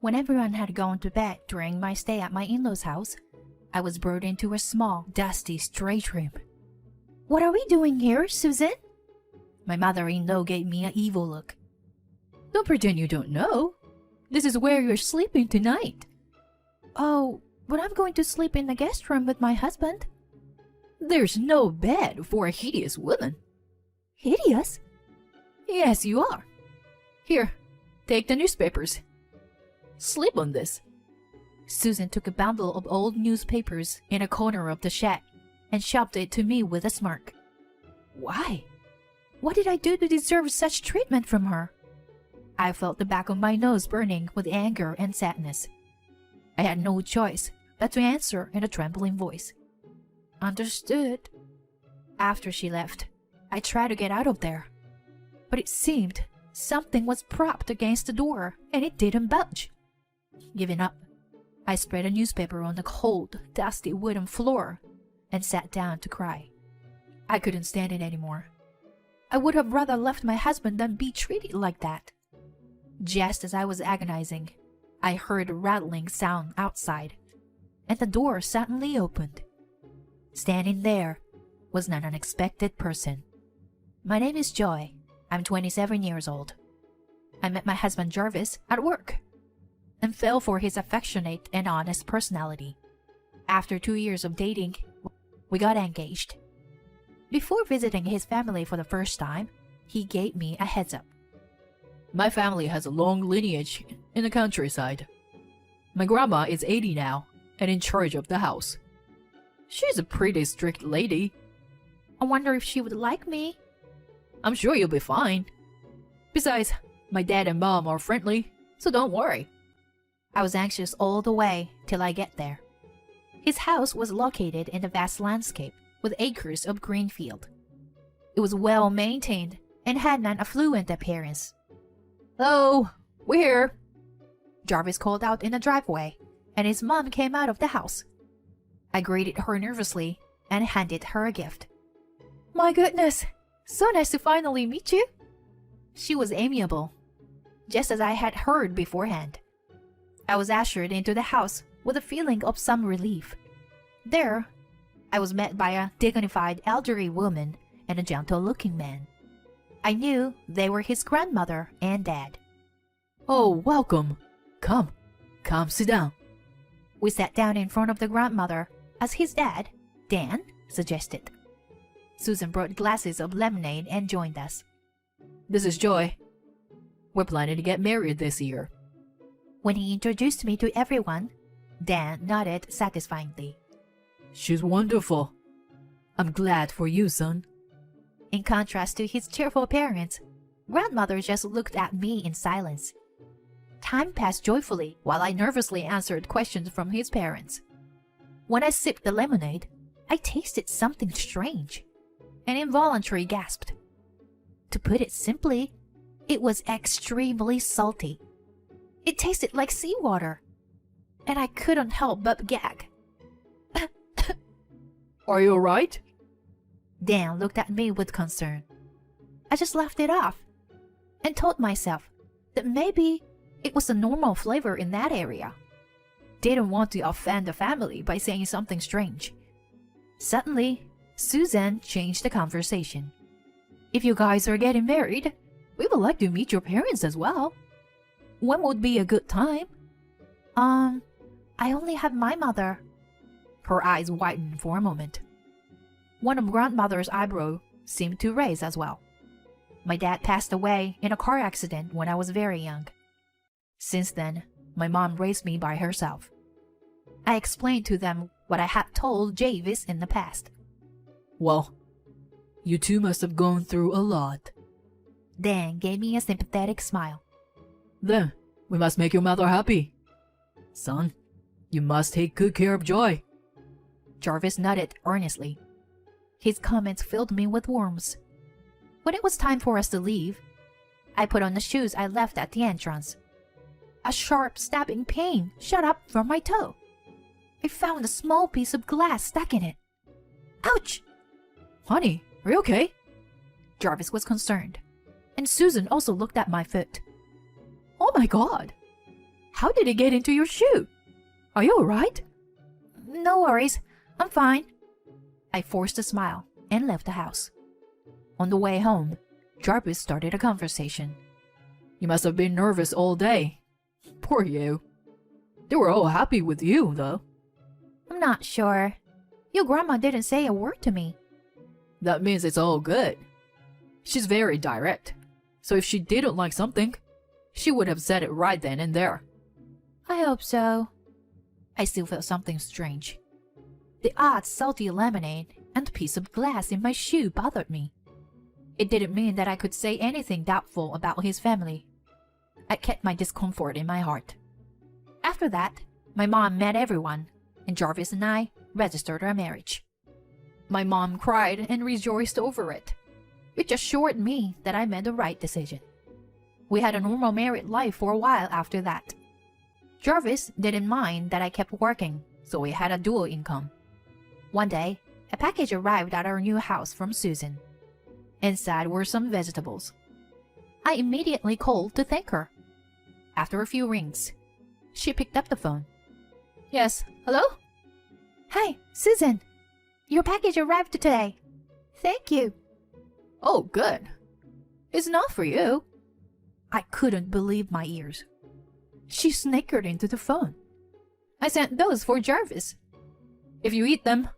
When everyone had gone to bed during my stay at my in-laws' house, I was brought into a small, dusty, straight room. "What are we doing here, Susan?" My mother-in-law gave me an evil look. "Don't pretend you don't know. This is where you're sleeping tonight." "Oh, but I'm going to sleep in the guest room with my husband." "There's no bed for a hideous woman." "Hideous?" "Yes, you are. Here, take the newspapers. Sleep on this." Susan took a bundle of old newspapers in a corner of the shed and shoved it to me with a smirk. Why? What did I do to deserve such treatment from her? I felt the back of my nose burning with anger and sadness. I had no choice but to answer in a trembling voice. "Understood." After she left, I tried to get out of there, but it seemed something was propped against the door and it didn't budge. Giving up, I spread a newspaper on the cold, dusty wooden floor and sat down to cry. I couldn't stand it anymore. I would have rather left my husband than be treated like that. Just as I was agonizing, I heard a rattling sound outside, and the door suddenly opened. Standing there was an unexpected person. "My name is Joy. I'm 27 years old. I met my husband Jarvis at work and fell for his affectionate and honest personality. After 2 years of dating, we got engaged. Before visiting his family for the first time, he gave me a heads up. My family has a long lineage in the countryside. My grandma is 80 now and in charge of the house. She's a pretty strict lady. I wonder if she would like me. I'm sure you'll be fine. Besides, my dad and mom are friendly, so don't worry." I was anxious all the way till I get there. His house was located in a vast landscape with acres of green field. It was well maintained and had an affluent appearance. "Hello, we're here," Jarvis called out in the driveway, and his mom came out of the house. I greeted her nervously and handed her a gift. "My goodness, so nice to finally meet you." She was amiable, just as I had heard beforehand. I was ushered into the house with a feeling of some relief. There, I was met by a dignified elderly woman and a gentle-looking man. I knew they were his grandmother and dad. "Oh, welcome. Come, sit down." We sat down in front of the grandmother, as his dad, Dan, suggested. Susan brought glasses of lemonade and joined us. "This is Joy. We're planning to get married this year." When he introduced me to everyone, Dan nodded satisfyingly. "She's wonderful. I'm glad for you, son." In contrast to his cheerful parents, grandmother just looked at me in silence. Time passed joyfully while I nervously answered questions from his parents. When I sipped the lemonade, I tasted something strange. An involuntary gasped. To put it simply, it was extremely salty. It tasted like seawater, and I couldn't help but gag. "Are you alright?" Dan looked at me with concern. I just laughed it off and told myself that maybe it was a normal flavor in that area. Didn't want to offend the family by saying something strange. Suddenly, Susan changed the conversation. "If you guys are getting married, we would like to meet your parents as well. When would be a good time?" I only have my mother." Her eyes widened for a moment. One of grandmother's eyebrows seemed to raise as well. My dad passed away in a car accident when I was very young. Since then, my mom raised me by herself. I explained to them what I had told Jarvis in the past. "Well, you two must have gone through a lot." Dan gave me a sympathetic smile. "Then, we must make your mother happy. Son, you must take good care of Joy." Jarvis nodded earnestly. His comments filled me with warmth. When it was time for us to leave, I put on the shoes I left at the entrance. A sharp stabbing pain shot up from my toe. I found a small piece of glass stuck in it. Ouch! "Honey, are you okay?" Jarvis was concerned, and Susan also looked at my foot. "Oh my God! How did it get into your shoe? Are you alright? No worries. I'm fine. I forced a smile and left the house. On the way home, Jarvis started a conversation. You must have been nervous all day. Poor you. They were all happy with you, though. I'm not sure. Your grandma didn't say a word to me. That means it's all good. She's very direct, so if she didn't like something, she would have said it right then and there. I hope so. I still felt something strange. The odd salty lemonade and piece of glass in my shoe bothered me. It didn't mean that I could say anything doubtful about his family. I kept my discomfort in my heart. After that, my mom met everyone, and Jarvis and I registered our marriage. My mom cried and rejoiced over it, which assured me that I made the right decision. We had a normal married life for a while after that. Jarvis didn't mind that I kept working, so we had a dual income. One day, a package arrived at our new house from Susan. Inside were some vegetables. I immediately called to thank her. After a few rings, she picked up the phone. Yes, hello? Hi, Susan. Your package arrived today. Thank you. Oh, good. It's not for you. I couldn't believe my ears. She snickered into the phone. I sent those for Jarvis. If you eat them,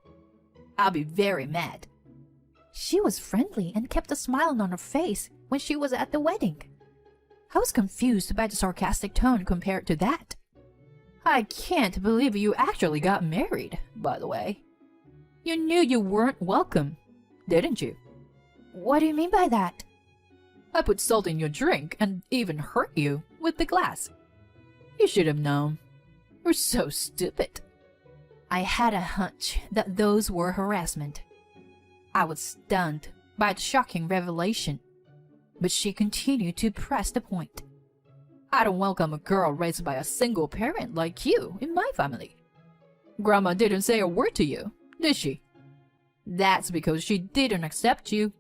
I'll be very mad. She was friendly and kept a smile on her face when she was at the wedding. I was confused by the sarcastic tone compared to that. I can't believe you actually got married, by the way. You knew you weren't welcome, didn't you? What do you mean by that? I put salt in your drink and even hurt you with the glass. You should have known. You're so stupid. I had a hunch that those were harassment. I was stunned by the shocking revelation, but she continued to press the point. I don't welcome a girl raised by a single parent like you in my family. Grandma didn't say a word to you, did she? That's because she didn't accept you.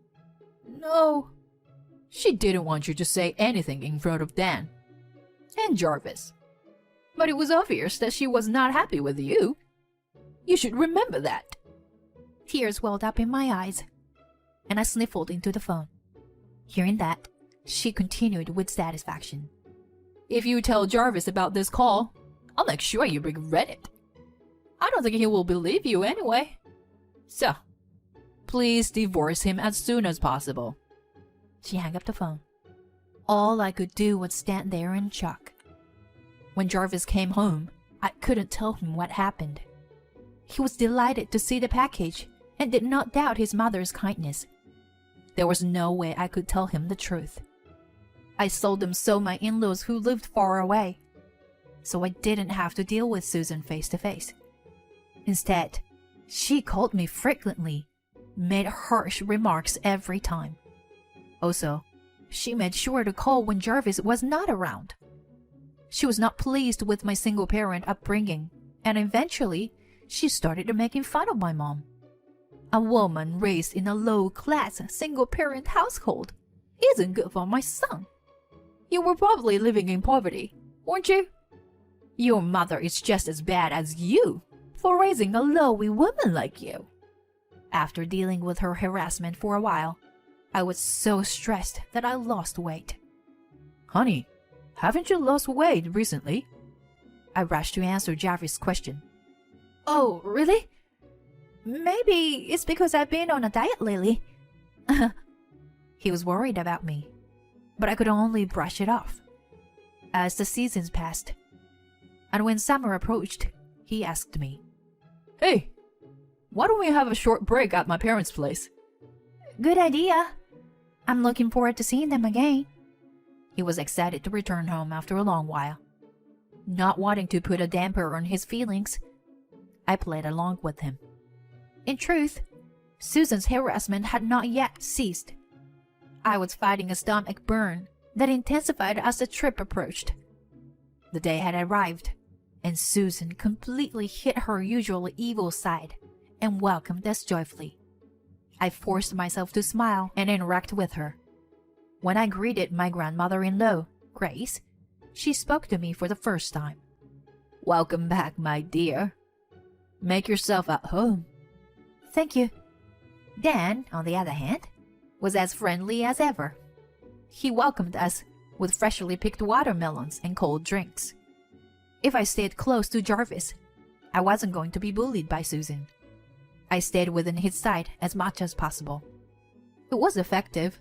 No. She didn't want you to say anything in front of Dan and Jarvis. But it was obvious that she was not happy with you. You should remember that. Tears welled up in my eyes, and I sniffled into the phone. Hearing that, she continued with satisfaction. If you tell Jarvis about this call, I'll make sure you regret it. I don't think he will believe you anyway. So, please divorce him as soon as possible. She hung up the phone. All I could do was stand there in shock. When Jarvis came home, I couldn't tell him what happened. He was delighted to see the package and did not doubt his mother's kindness. There was no way I could tell him the truth. I seldom saw my in-laws who lived far away, so I didn't have to deal with Susan face to face. Instead, she called me frequently, made harsh remarks every time. Also, she made sure to call when Jarvis was not around. She was not pleased with my single-parent upbringing, and eventually, she started making fun of my mom. A woman raised in a low-class, single-parent household isn't good for my son. You were probably living in poverty, weren't you? Your mother is just as bad as you for raising a lowly woman like you. After dealing with her harassment for a while, I was so stressed that I lost weight. Honey, haven't you lost weight recently? I rushed to answer Jarvis' question. Oh, really? Maybe it's because I've been on a diet lately. He was worried about me, but I could only brush it off. As the seasons passed, and when summer approached, he asked me, Hey, why don't we have a short break at my parents' place? Good idea. I'm looking forward to seeing them again. He was excited to return home after a long while. Not wanting to put a damper on his feelings, I played along with him. In truth, Susan's harassment had not yet ceased. I was fighting a stomach burn that intensified as the trip approached. The day had arrived, and Susan completely hid her usual evil side and welcomed us joyfully. I forced myself to smile and interact with her. When I greeted my grandmother-in-law, Grace, She spoke to me for the first time. "Welcome back, my dear. Make yourself at home." "Thank you." Dan, on the other hand, was as friendly as ever. He welcomed us with freshly picked watermelons and cold drinks. If I stayed close to Jarvis, I wasn't going to be bullied by Susan. I stayed within his sight as much as possible. It was effective.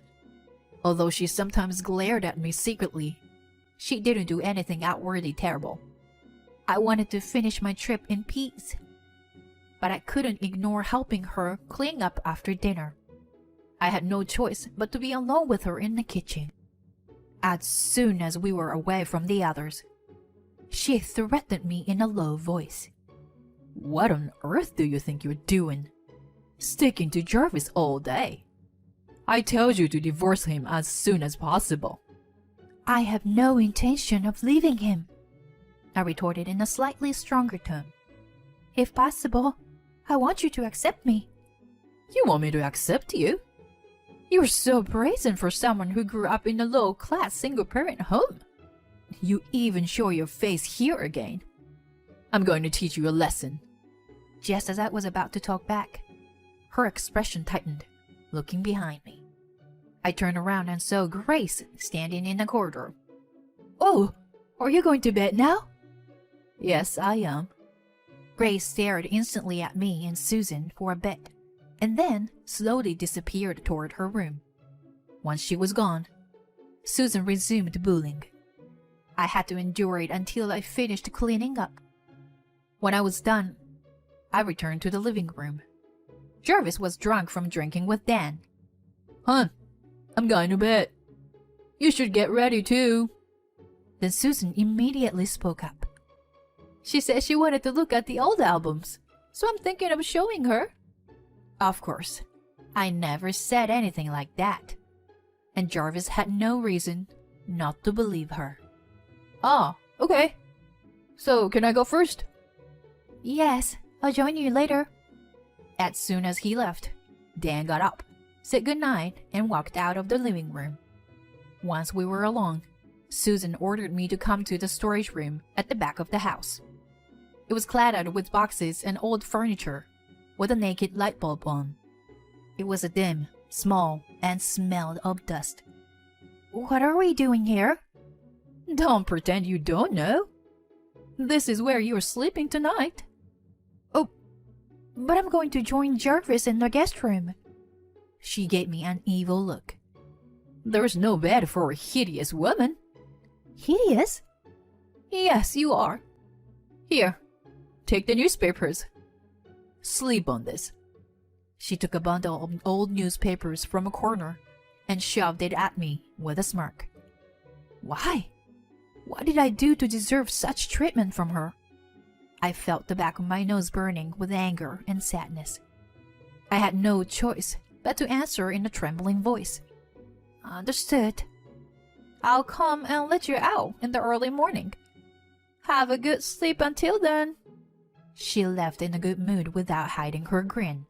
Although she sometimes glared at me secretly, she didn't do anything outwardly terrible. I wanted to finish my trip in peace, but I couldn't ignore helping her clean up after dinner. I had no choice but to be alone with her in the kitchen. As soon as we were away from the others, she threatened me in a low voice. "What on earth do you think you're doing? Sticking to Jarvis all day? I told you to divorce him as soon as possible." "I have no intention of leaving him," I retorted in a slightly stronger tone. "If possible, I want you to accept me." "You want me to accept you? You're so brazen for someone who grew up in a low-class single-parent home. You even show your face here again. I'm going to teach you a lesson." Just as I was about to talk back, her expression tightened, looking behind me. I turned around and saw Grace standing in the corridor. "Oh, are you going to bed now?" "Yes, I am." Grace stared instantly at me and Susan for a bit, and then slowly disappeared toward her room. Once she was gone, Susan resumed bullying. I had to endure it until I finished cleaning up. When I was done, I returned to the living room. Jarvis was drunk from drinking with Dan. "Hon, I'm going to bed. You should get ready too." Then Susan immediately spoke up. "She said she wanted to look at the old albums, so I'm thinking of showing her." Of course, I never said anything like that, and Jarvis had no reason not to believe her. "Ah, okay. So can I go first?" "Yes, I'll join you later." As soon as he left, Dan got up, said goodnight, and walked out of the living room. Once we were alone, Susan ordered me to come to the storage room at the back of the house. It was cladded with boxes and old furniture, with a naked light bulb on. It was dim, small, and smelled of dust. "What are we doing here?" "Don't pretend you don't know. This is where you're sleeping tonight." "Oh, but I'm going to join Jarvis in the guest room." She gave me an evil look. "There's no bed for a hideous woman." "Hideous?" "Yes, you are. Here, take the newspapers. Sleep on this." She took a bundle of old newspapers from a corner and shoved it at me with a smirk. Why? What did I do to deserve such treatment from her? I felt the back of my nose burning with anger and sadness. I had no choice but to answer in a trembling voice. "Understood. I'll come and let you out in the early morning. Have a good sleep until then." She left in a good mood without hiding her grin.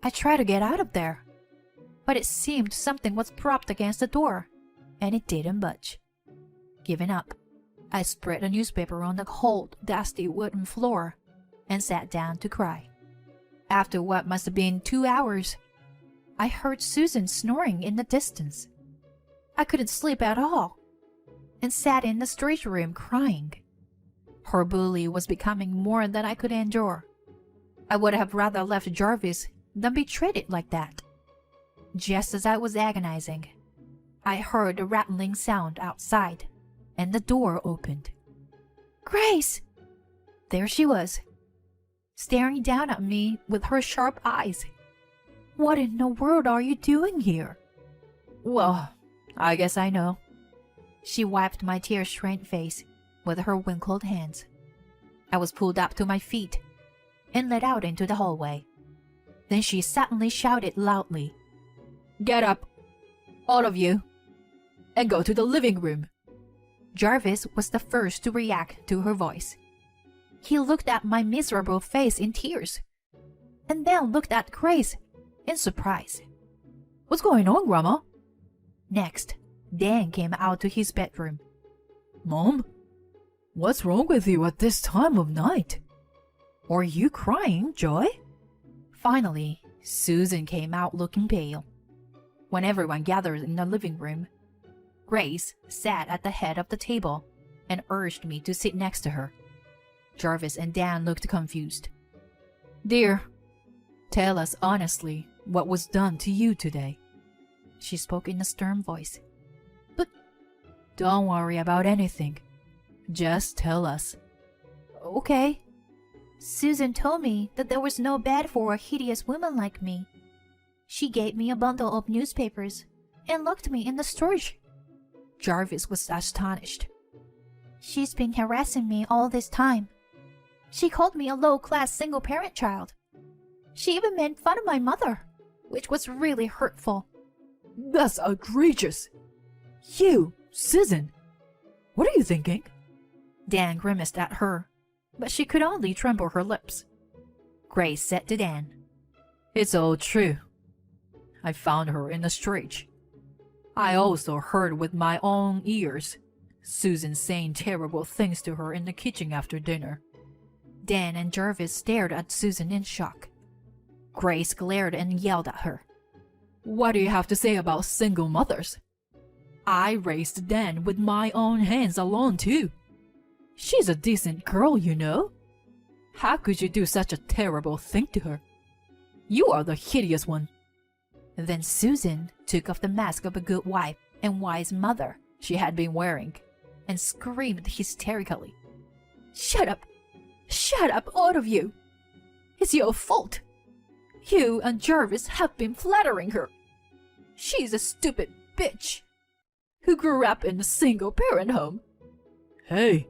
I tried to get out of there, but it seemed something was propped against the door, and it didn't budge. Giving up, I spread a newspaper on the cold, dusty wooden floor and sat down to cry. After what must have been 2 hours, I heard Susan snoring in the distance. I couldn't sleep at all, and sat in the storage room crying. Her bully was becoming more than I could endure. I would have rather left Jarvis than be treated like that. Just as I was agonizing, I heard a rattling sound outside, and the door opened. "Grace!" There she was, staring down at me with her sharp eyes. "What in the world are you doing here?" "Well, I guess I know." She wiped my tear-stained face with her wrinkled hands. I was pulled up to my feet and led out into the hallway. Then she suddenly shouted loudly, "Get up, all of you, and go to the living room." Jarvis was the first to react to her voice. He looked at my miserable face in tears, and then looked at Grace in surprise. "What's going on, Grandma?" Next, Dan came out to his bedroom. Mom? What's wrong with you at this time of night? Are you crying, Joy? Finally, Susan came out looking pale. When everyone gathered in the living room, Grace sat at the head of the table and urged me to sit next to her. Jarvis and Dan looked confused. Dear, tell us honestly what was done to you today. She spoke in a stern voice. But don't worry about anything. Just tell us. Okay. Susan told me that there was no bed for a hideous woman like me. She gave me a bundle of newspapers and locked me in the storage. Jarvis was astonished. She's been harassing me all this time. She called me a low-class single-parent child. She even made fun of my mother, which was really hurtful. That's outrageous. You, Susan, what are you thinking? Dan grimaced at her, but she could only tremble her lips. Grace said to Dan, It's all true. I found her in the street. I also heard with my own ears Susan saying terrible things to her in the kitchen after dinner. Dan and Jarvis stared at Susan in shock. Grace glared and yelled at her. What do you have to say about single mothers? I raised Dan with my own hands alone too. She's a decent girl, you know. How could you do such a terrible thing to her? You are the hideous one. Then Susan took off the mask of a good wife and wise mother she had been wearing and screamed hysterically. Shut up! Shut up, all of you! It's your fault! You and Jarvis have been flattering her. She's a stupid bitch who grew up in a single-parent home. Hey!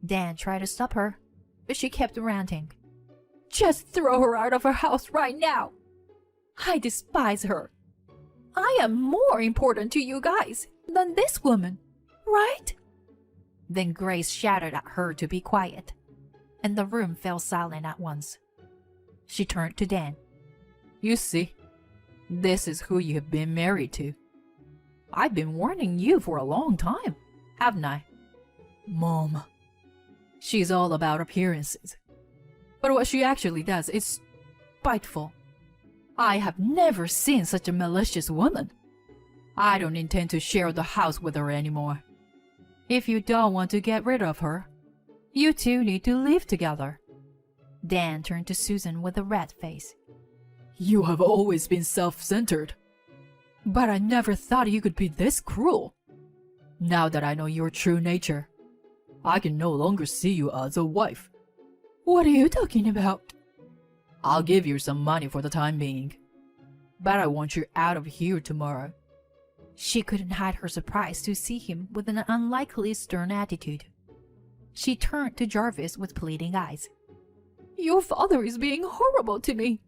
Dan tried to stop her, but she kept ranting. Just throw her out of her house right now! I despise her. I am more important to you guys than this woman, right? Then Grace shouted at her to be quiet, and the room fell silent at once. She turned to Dan. You see, this is who you have been married to. I've been warning you for a long time, haven't I? Mom. She's all about appearances. But what she actually does is spiteful. I have never seen such a malicious woman. I don't intend to share the house with her anymore. If you don't want to get rid of her, you two need to live together. Dan turned to Susan with a red face. You have always been self-centered. But I never thought you could be this cruel. Now that I know your true nature, I can no longer see you as a wife. What are you talking about? I'll give you some money for the time being, but I want you out of here tomorrow. She couldn't hide her surprise to see him with an unlikely stern attitude. She turned to Jarvis with pleading eyes. Your father is being horrible to me.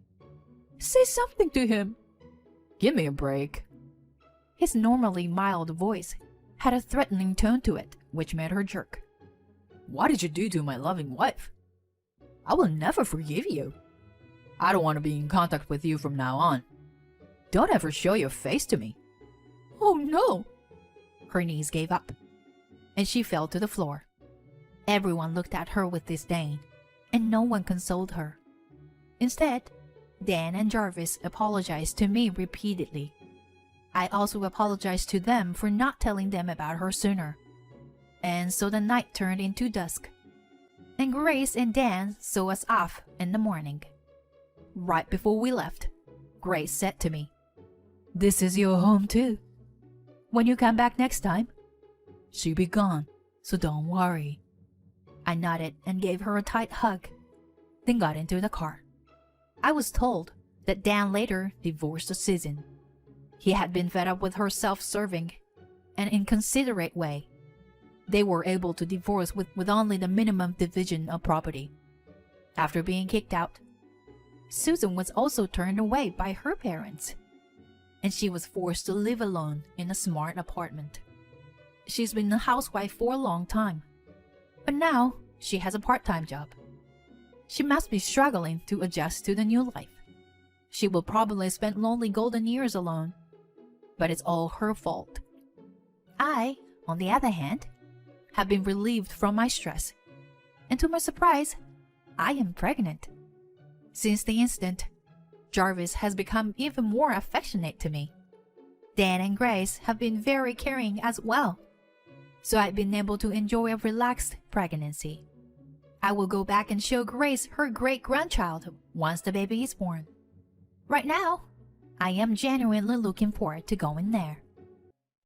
Say something to him. Give me a break. His normally mild voice had a threatening tone to it, which made her jerk. What did you do to my loving wife? I will never forgive you. I don't want to be in contact with you from now on. Don't ever show your face to me. Oh no! Her knees gave up, and she fell to the floor. Everyone looked at her with disdain, and no one consoled her. Instead, Dan and Jarvis apologized to me repeatedly. I also apologized to them for not telling them about her sooner. And so the night turned into dusk, and Grace and Dan saw us off in the morning. Right before we left, Grace said to me, This is your home too. When you come back next time, she'll be gone, so don't worry. I nodded and gave her a tight hug, then got into the car. I was told that Dan later divorced Susan. He had been fed up with her self-serving and inconsiderate way. They were able to divorce with only the minimum division of property. After being kicked out, Susan was also turned away by her parents, and she was forced to live alone in a smart apartment. She's been a housewife for a long time, but now she has a part-time job. She must be struggling to adjust to the new life. She will probably spend lonely golden years alone, but it's all her fault. I, on the other hand, have been relieved from my stress. And to my surprise, I am pregnant. Since the instant, Jarvis has become even more affectionate to me. Dan and Grace have been very caring as well. So I've been able to enjoy a relaxed pregnancy. I will go back and show Grace her great-grandchild once the baby is born. Right now, I am genuinely looking forward to going there.